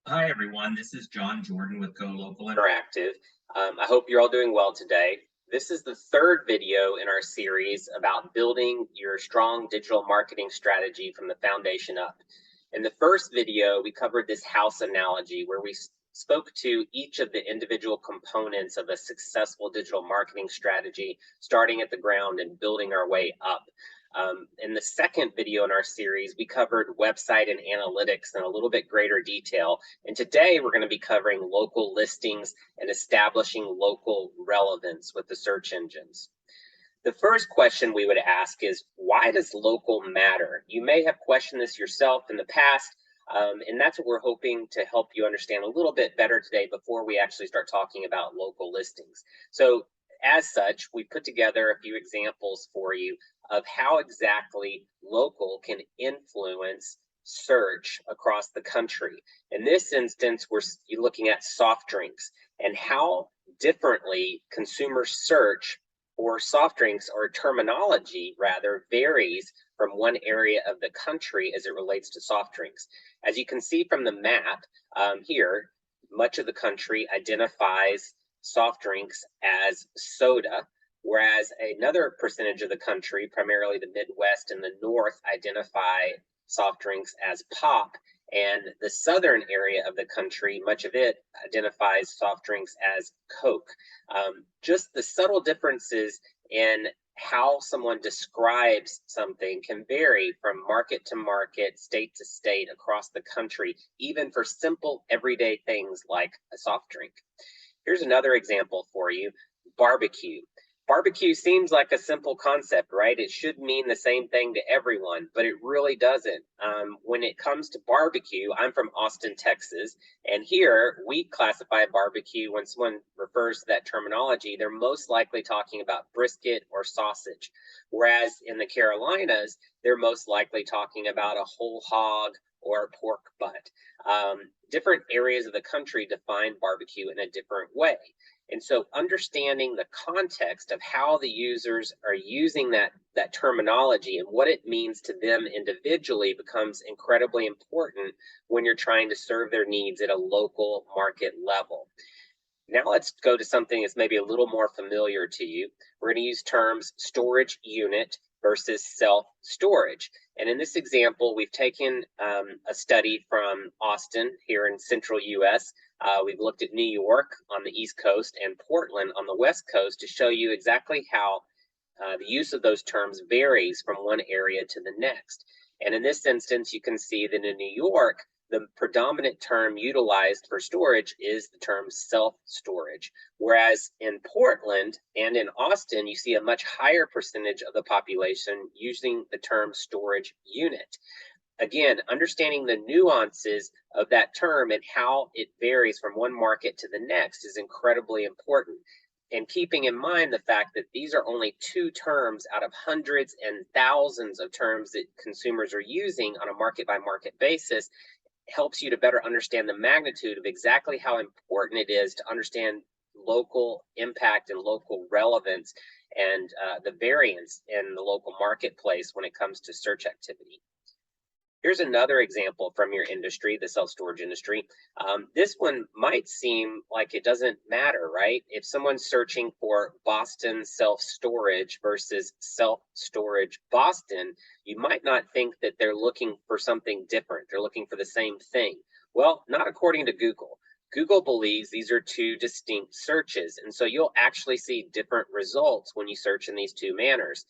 Hi, everyone. This is John Jordan with Go Local Interactive. I hope you're all doing well today. This is the third video in our series about building your strong digital marketing strategy from the foundation up. In the first video, we covered this house analogy where we spoke to each of the individual components of a successful digital marketing strategy, starting at the ground and building our way up. In the second video in our series, we covered website and analytics in a little bit greater detail. And today we're going to be covering local listings and establishing local relevance with the search engines. The first question we would ask is, why does local matter? You may have questioned this yourself in the past, and that's what we're hoping to help you understand a little bit better today before we actually start talking about local listings. So as such, we put together a few examples for you of how exactly local can influence search across the country. In this instance, we're looking at soft drinks and how differently consumers search for soft drinks, or terminology rather, varies from one area of the country as it relates to soft drinks. As you can see from the map here, much of the country identifies soft drinks as soda, whereas another percentage of the country, primarily the Midwest and the North, identify soft drinks as pop, and the southern area of the country, much of it identifies soft drinks as Coke. Just the subtle differences in how someone describes something can vary from market to market, state to state, across the country, even for simple everyday things like a soft drink. Here's another example for you: barbecue. Barbecue seems like a simple concept, right? It should mean the same thing to everyone, but it really doesn't. When it comes to barbecue, I'm from Austin, Texas, and here we classify barbecue. When someone refers to that terminology, they're most likely talking about brisket or sausage, whereas in the Carolinas, they're most likely talking about a whole hog or pork butt. Different areas of the country define barbecue in a different way. And so understanding the context of how the users are using that terminology and what it means to them individually becomes incredibly important when you're trying to serve their needs at a local market level. Now let's go to something that's maybe a little more familiar to you. We're going to use terms storage unit versus self-storage. And in this example, we've taken a study from Austin here in central US. We've looked at New York on the East Coast and Portland on the West Coast to show you exactly how the use of those terms varies from one area to the next. And in this instance, you can see that in New York, the predominant term utilized for storage is the term self-storage, whereas in Portland and in Austin, you see a much higher percentage of the population using the term storage unit. Again, understanding the nuances of that term and how it varies from one market to the next is incredibly important. And keeping in mind the fact that these are only two terms out of hundreds and thousands of terms that consumers are using on a market by market basis helps you to better understand the magnitude of exactly how important it is to understand local impact and local relevance and the variance in the local marketplace when it comes to search activity. Here's another example from your industry, the self-storage industry. This one might seem like it doesn't matter, right? If someone's searching for Boston self-storage versus self-storage Boston, you might not think that they're looking for something different. They're looking for the same thing. Well, not according to Google. Google believes these are two distinct searches, and so you'll actually see different results when you search in these two manners.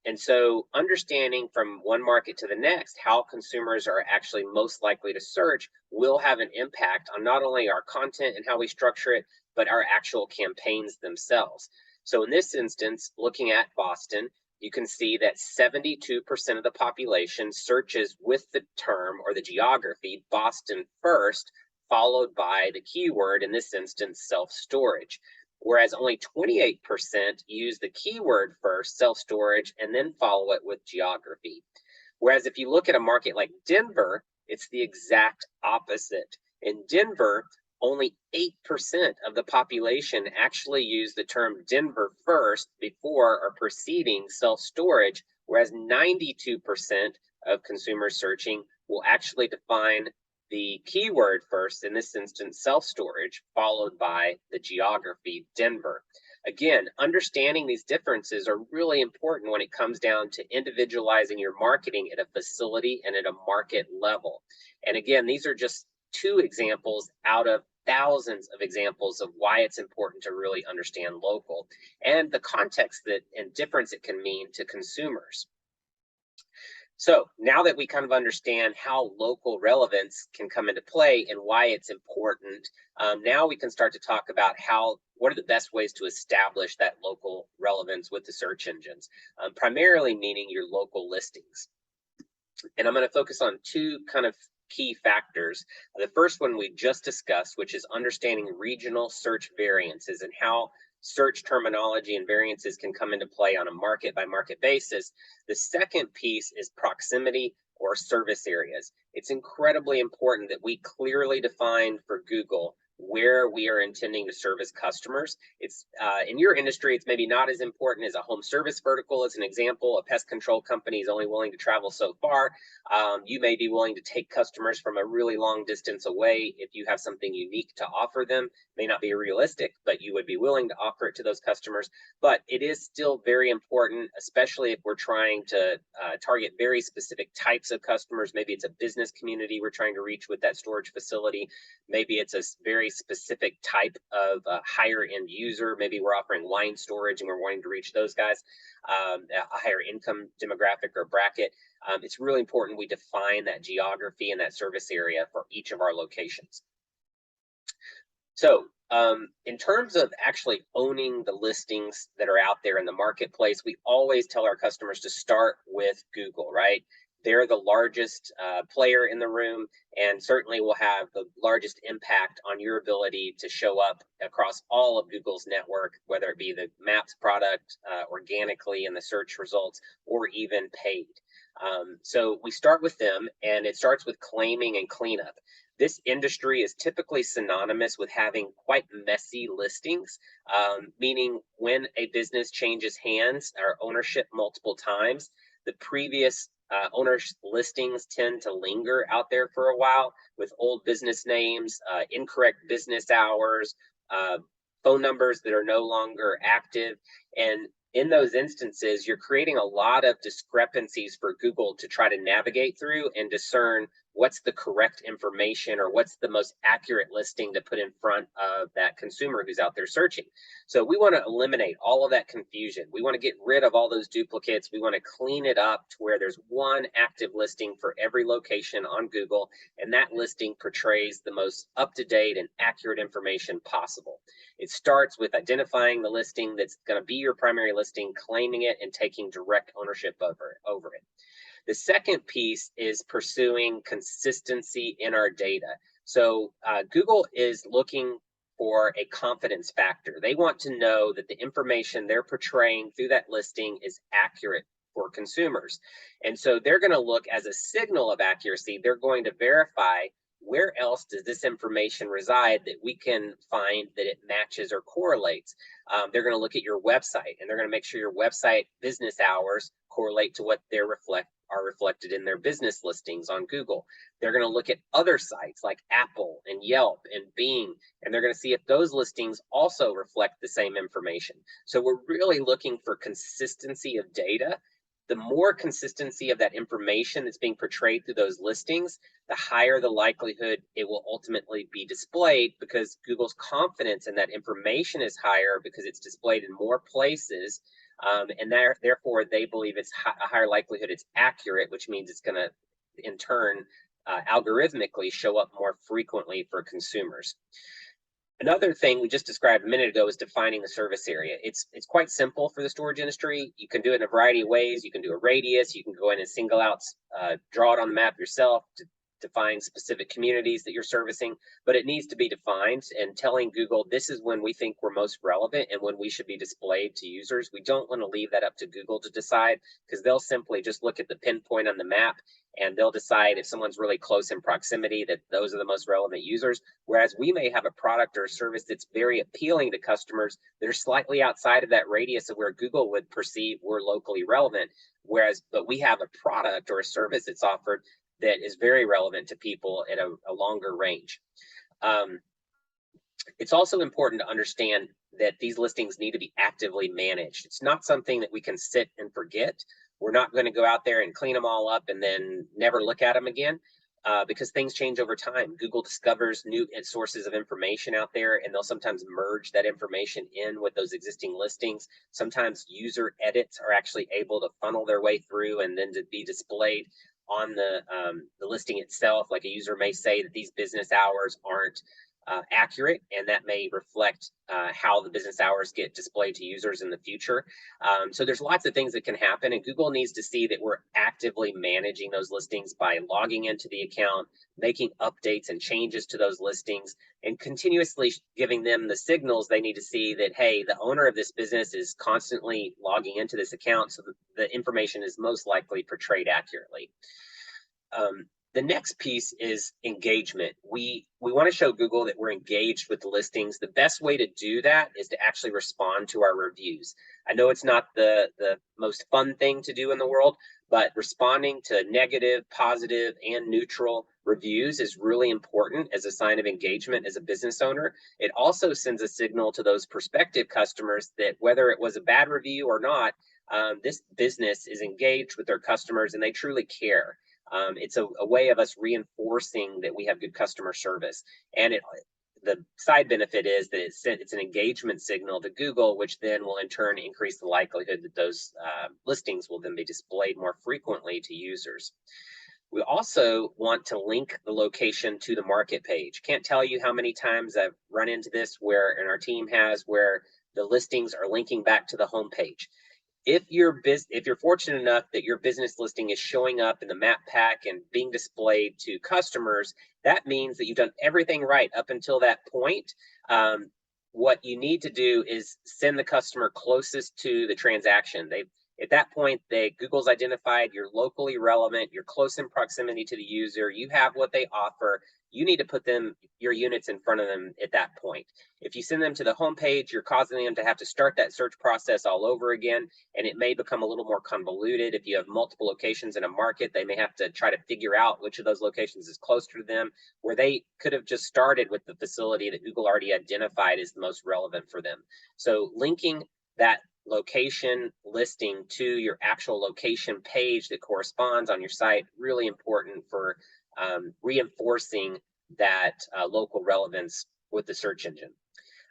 And so understanding from one market to the next how consumers are actually most likely to search will have an impact on not only our content and how we structure it, but our actual campaigns themselves. So in this instance, looking at Boston, you can see that 72% of the population searches with the term or the geography Boston first, followed by the keyword, in this instance, self-storage. Whereas only 28% use the keyword first, self-storage, and then follow it with geography. Whereas if you look at a market like Denver, it's the exact opposite. In Denver, only 8% of the population actually use the term Denver first before or preceding self-storage, whereas 92% of consumers searching will actually define the keyword first, in this instance, self-storage, followed by the geography, Denver. Again, understanding these differences are really important when it comes down to individualizing your marketing at a facility and at a market level. And again, these are just two examples out of thousands of examples of why it's important to really understand local and the context that and difference it can mean to consumers. So now that we kind of understand how local relevance can come into play and why it's important, now we can start to talk about what are the best ways to establish that local relevance with the search engines, primarily meaning your local listings. And I'm going to focus on two kind of key factors. The first one we just discussed, which is understanding regional search variances and how search terminology and variances can come into play on a market by market basis. The second piece is proximity or service areas. It's incredibly important that we clearly define for Google where we are intending to service customers. It's in your industry, it's maybe not as important as a home service vertical. As an example, a pest control company is only willing to travel so far. You may be willing to take customers from a really long distance away if you have something unique to offer them. May not be realistic, but you would be willing to offer it to those customers. But it is still very important, especially if we're trying to target very specific types of customers. Maybe it's a business community we're trying to reach with that storage facility. Maybe it's a very specific type of higher end user. Maybe we're offering wine storage and we're wanting to reach those guys, a higher income demographic or bracket. It's really important we define that geography and that service area for each of our locations. So in terms of actually owning the listings that are out there in the marketplace, we always tell our customers to start with Google, right? They're the largest player in the room and certainly will have the largest impact on your ability to show up across all of Google's network, whether it be the Maps product organically in the search results or even paid. So we start with them, and it starts with claiming and cleanup. This industry is typically synonymous with having quite messy listings, meaning when a business changes hands or ownership multiple times, the previous owners' listings tend to linger out there for a while with old business names, incorrect business hours, phone numbers that are no longer active. And in those instances, you're creating a lot of discrepancies for Google to try to navigate through and discern what's the correct information or what's the most accurate listing to put in front of that consumer who's out there searching. So we want to eliminate all of that confusion. We want to get rid of all those duplicates. We want to clean it up to where there's one active listing for every location on Google, and that listing portrays the most up-to-date and accurate information possible. It starts with identifying the listing that's going to be your primary listing, claiming it, and taking direct ownership over it. The second piece is pursuing consistency in our data. So Google is looking for a confidence factor. They want to know that the information they're portraying through that listing is accurate for consumers. And so they're going to look as a signal of accuracy. They're going to verify where else does this information reside that we can find that it matches or correlates. They're going to look at your website, and they're going to make sure your website business hours correlate to what are reflected in their business listings on Google. They're going to look at other sites like Apple and Yelp and Bing, and they're going to see if those listings also reflect the same information. So we're really looking for consistency of data. The more consistency of that information that's being portrayed through those listings, the higher the likelihood it will ultimately be displayed, because Google's confidence in that information is higher because it's displayed in more places. And therefore, they believe it's a higher likelihood it's accurate, which means it's going to, in turn, algorithmically show up more frequently for consumers. Another thing we just described a minute ago is defining the service area. It's quite simple for the storage industry. You can do it in a variety of ways. You can do a radius. You can go in and single out, draw it on the map yourself to define specific communities that you're servicing, but it needs to be defined and telling Google this is when we think we're most relevant and when we should be displayed to users. We don't want to leave that up to Google to decide, because they'll simply just look at the pinpoint on the map and they'll decide if someone's really close in proximity that those are the most relevant users. Whereas we may have a product or a service that's very appealing to customers that are slightly outside of that radius of where Google would perceive we're locally relevant. But we have a product or a service that's offered that is very relevant to people at a longer range. It's also important to understand that these listings need to be actively managed. It's not something that we can sit and forget. We're not going to go out there and clean them all up and then never look at them again, because things change over time. Google discovers new sources of information out there, and they'll sometimes merge that information in with those existing listings. Sometimes user edits are actually able to funnel their way through and then to be displayed on the listing itself. Like a user may say that these business hours aren't accurate, and that may reflect how the business hours get displayed to users in the future. So there's lots of things that can happen, and Google needs to see that we're actively managing those listings by logging into the account, making updates and changes to those listings, and continuously giving them the signals they need to see that, hey, the owner of this business is constantly logging into this account, so that the information is most likely portrayed accurately. The next piece is engagement. We want to show Google that we're engaged with the listings. The best way to do that is to actually respond to our reviews. I know it's not the most fun thing to do in the world, but responding to negative, positive, and neutral reviews is really important as a sign of engagement as a business owner. It also sends a signal to those prospective customers that whether it was a bad review or not, this business is engaged with their customers and they truly care. It's a way of us reinforcing that we have good customer service. And the side benefit is that it's an engagement signal to Google, which then will in turn increase the likelihood that those listings will then be displayed more frequently to users. We also want to link the location to the market page. Can't tell you how many times I've run into this and our team has, where the listings are linking back to the home page. If you're fortunate enough that your business listing is showing up in the map pack and being displayed to customers, that means that you've done everything right up until that point. What you need to do is send the customer closest to the transaction. At that point, Google's identified you're locally relevant, you're close in proximity to the user, you have what they offer. You need to put your units in front of them at that point. If you send them to the home page, you're causing them to have to start that search process all over again, and it may become a little more convoluted. If you have multiple locations in a market, they may have to try to figure out which of those locations is closer to them, where they could have just started with the facility that Google already identified as the most relevant for them. So linking that location listing to your actual location page that corresponds on your site, really important for reinforcing that local relevance with the search engine.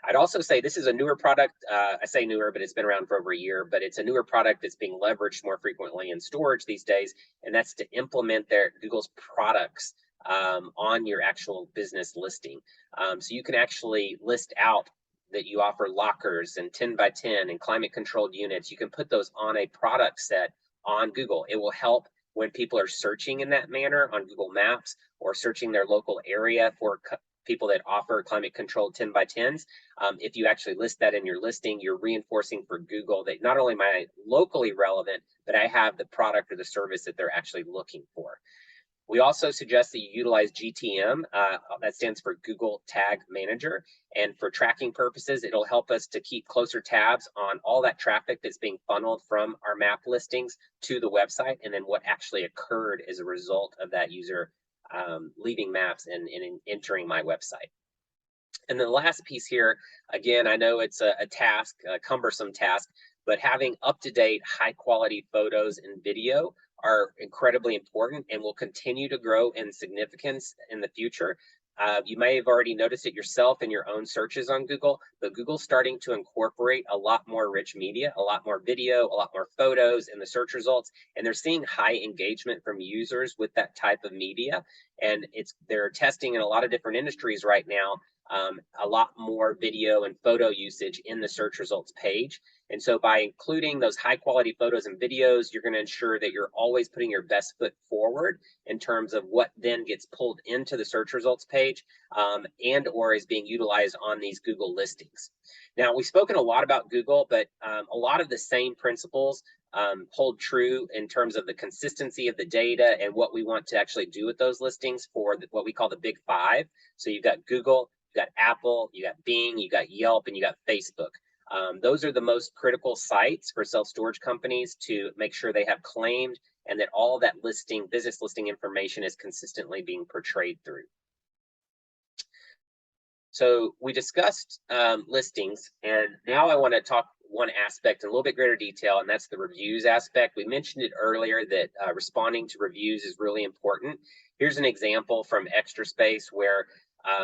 I'd also say this is a newer product. I say newer, but it's been around for over a year, but it's a newer product that's being leveraged more frequently in storage these days, and that's to implement Google's products on your actual business listing. So you can actually list out that you offer lockers and 10 by 10 and climate controlled units. You can put those on a product set on Google. It will help when people are searching in that manner on Google Maps or searching their local area for people that offer climate controlled 10 by 10s. If you actually list that in your listing, you're reinforcing for Google that not only am I locally relevant, but I have the product or the service that they're actually looking for. We also suggest that you utilize GTM, that stands for Google Tag Manager. And for tracking purposes, it'll help us to keep closer tabs on all that traffic that's being funneled from our map listings to the website, and then what actually occurred as a result of that user leaving maps and entering my website. And the last piece here, again, I know it's a cumbersome task, but having up-to-date, high-quality photos and video are incredibly important and will continue to grow in significance in the future. You may have already noticed it yourself in your own searches on Google, but Google's starting to incorporate a lot more rich media, a lot more video, a lot more photos in the search results, and they're seeing high engagement from users with that type of media. And they're testing in a lot of different industries right now, a lot more video and photo usage in the search results page. And so by including those high quality photos and videos, you're going to ensure that you're always putting your best foot forward in terms of what then gets pulled into the search results page and or is being utilized on these Google listings. Now, we've spoken a lot about Google, but a lot of the same principles hold true in terms of the consistency of the data and what we want to actually do with those listings for what we call the big five. So you've got Google, you got Apple, you got Bing, you got Yelp, and you got Facebook. Those are the most critical sites for self-storage companies to make sure they have claimed and that all that business listing information is consistently being portrayed through. So we discussed listings, and now I want to talk one aspect in a little bit greater detail, and that's the reviews aspect. We mentioned it earlier that responding to reviews is really important. Here's an example from Extra Space where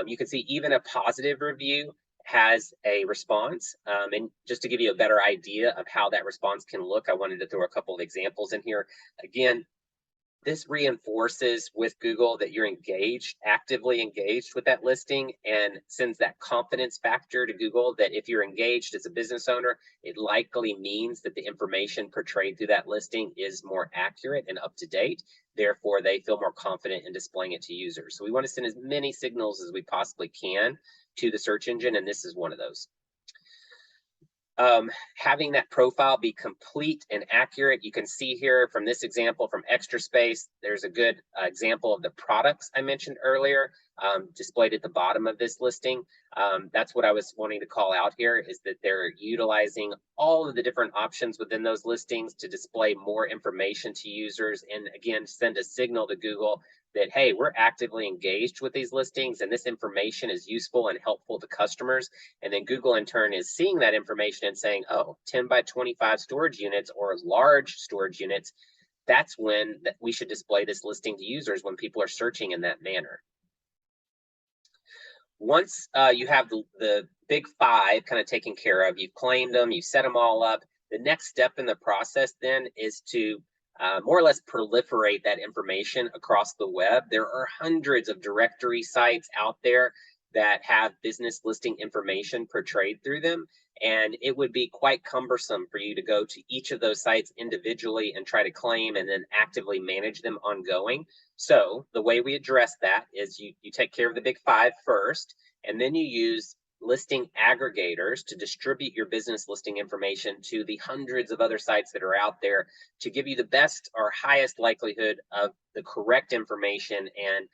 you can see even a positive review has a response. And just to give you a better idea of how that response can look, I wanted to throw a couple of examples in here. Again, this reinforces with Google that you're engaged, actively engaged with that listing, and sends that confidence factor to Google that if you're engaged as a business owner, it likely means that the information portrayed through that listing is more accurate and up to date. Therefore, they feel more confident in displaying it to users. So we want to send as many signals as we possibly can to the search engine, and this is one of those. Having that profile be complete and accurate. You can see here from this example from Extra Space, there's a good example of the products I mentioned earlier displayed at the bottom of this listing. That's what I was wanting to call out here, is that they're utilizing all of the different options within those listings to display more information to users, and again, send a signal to Google that, hey, we're actively engaged with these listings and this information is useful and helpful to customers. And then Google in turn is seeing that information and saying, oh, 10 by 25 storage units or large storage units, that's when we should display this listing to users when people are searching in that manner. Once you have the big five kind of taken care of, you've claimed them, you set them all up, the next step in the process then is to more or less proliferate that information across the web. There are hundreds of directory sites out there that have business listing information portrayed through them, and it would be quite cumbersome for you to go to each of those sites individually and try to claim and then actively manage them ongoing. So the way we address that is you take care of the big five first, and then you use listing aggregators to distribute your business listing information to the hundreds of other sites that are out there to give you the best or highest likelihood of the correct information and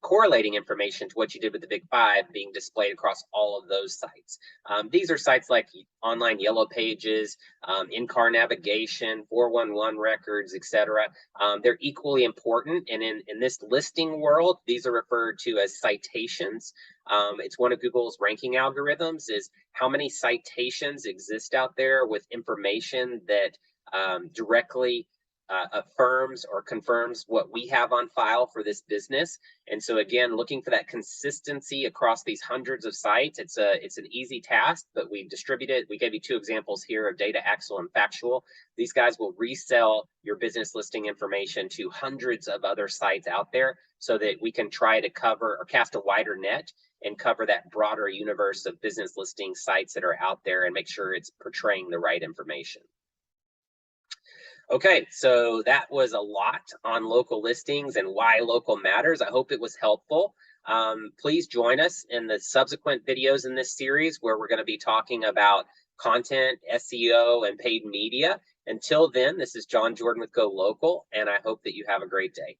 correlating information to what you did with the big five being displayed across all of those sites. These are sites like online yellow pages, in-car navigation, 411 records, etc. They're equally important, and in this listing world, these are referred to as citations. It's one of Google's ranking algorithms, is how many citations exist out there with information that directly affirms or confirms what we have on file for this business. And so again, looking for that consistency across these hundreds of sites, it's an easy task, but we've distributed. We gave you two examples here of Data Axle and Factual. These guys will resell your business listing information to hundreds of other sites out there so that we can try to cover or cast a wider net and cover that broader universe of business listing sites that are out there and make sure it's portraying the right information. Okay, so that was a lot on local listings and why local matters. I hope it was helpful. Please join us in the subsequent videos in this series where we're going to be talking about content, SEO, and paid media. Until then, this is John Jordan with Go Local, and I hope that you have a great day.